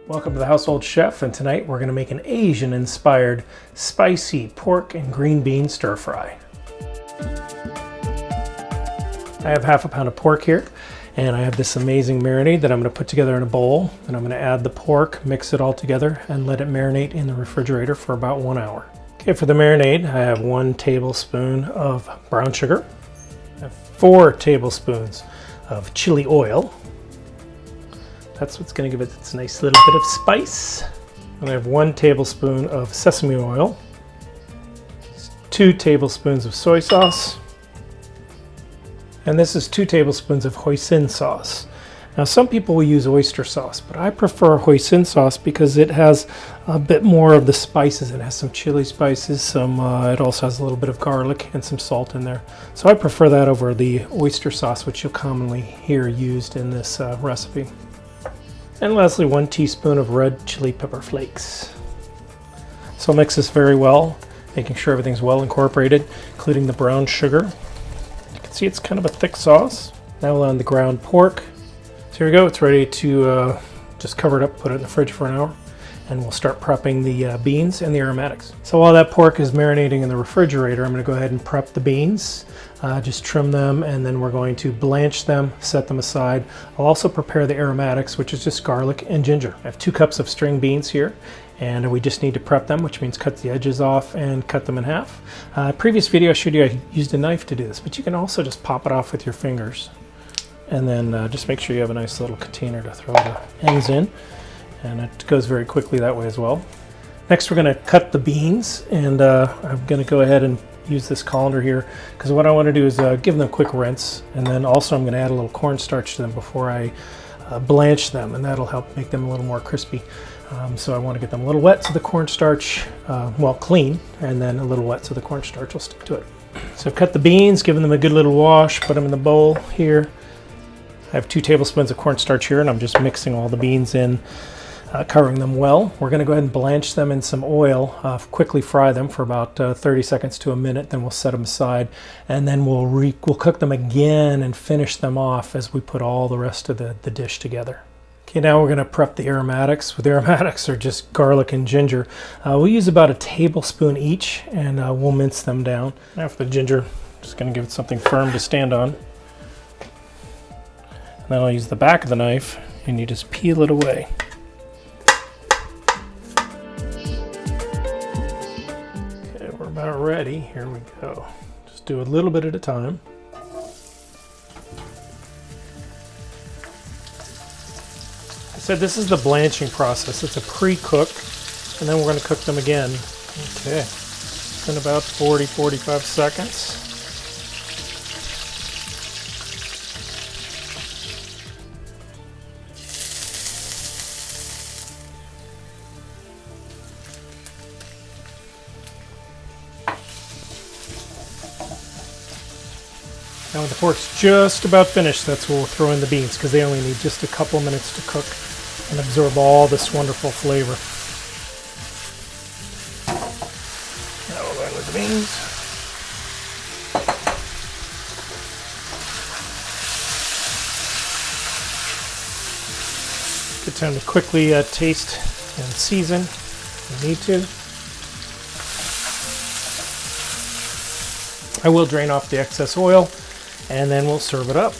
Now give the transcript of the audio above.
Welcome to the Household Chef, and tonight we're going to make an Asian-inspired spicy pork and green bean stir fry. I have half a pound of pork here, and I have this amazing marinade that I'm going to put together in a bowl, and I'm going to add the pork, mix it all together, and let it marinate in the refrigerator for about 1 hour. Okay, for the marinade, I have 1 tablespoon of brown sugar, I have 4 tablespoons of chili oil. That's what's going to give it its nice little bit of spice. And I have 1 tablespoon of sesame oil, 2 tablespoons of soy sauce, and this is 2 tablespoons of hoisin sauce. Now some people will use oyster sauce, but I prefer hoisin sauce because it has a bit more of the spices. It has some chili spices, it also has a little bit of garlic and some salt in there. So I prefer that over the oyster sauce, which you'll commonly hear used in this recipe. And lastly, 1 teaspoon of red chili pepper flakes. So I'll mix this very well, making sure everything's well incorporated, including the brown sugar. You can see it's kind of a thick sauce. Now we'll add the ground pork. So here we go, it's ready to just cover it up, put it in the fridge for an hour, and we'll start prepping the beans and the aromatics. So while that pork is marinating in the refrigerator, I'm going to go ahead and prep the beans. Just trim them, and then we're going to blanch them, set them aside. I'll also prepare the aromatics, which is just garlic and ginger. I have 2 cups of string beans here, and we just need to prep them, which means cut the edges off and cut them in half. Previous video I showed you I used a knife to do this, but you can also just pop it off with your fingers. And then just make sure you have a nice little container to throw the ends in, and it goes very quickly that way as well. Next we're going to cut the beans, and I'm going to go ahead and use this colander here because what I want to do is give them a quick rinse, and then also I'm going to add a little cornstarch to them before I blanch them, and that'll help make them a little more crispy. So I want to get them a little wet so the cornstarch, well, clean, and then a little wet so the cornstarch will stick to it. So I've cut the beans, given them a good little wash, put them in the bowl here. I have 2 tablespoons of cornstarch here, and I'm just mixing all the beans in, covering them well. We're going to go ahead and blanch them in some oil, quickly fry them for about 30 seconds to a minute, then we'll set them aside, and then we'll cook them again and finish them off as we put all the rest of the dish together. Okay, now we're going to prep the aromatics. The aromatics are just garlic and ginger. We'll use about a tablespoon each, and we'll mince them down. Now for the ginger, just going to give it something firm to stand on. And then I'll use the back of the knife, and you just peel it away. Okay, we're about ready. Here we go. Just do a little bit at a time. I said this is the blanching process. It's a pre-cook, and then we're going to cook them again. Okay, in about 40-45 seconds. Now when the pork's just about finished, that's when we'll throw in the beans because they only need just a couple minutes to cook and absorb all this wonderful flavor. Now we'll go in with the beans. Good time to quickly taste and season if you need to. I will drain off the excess oil, and then we'll serve it up.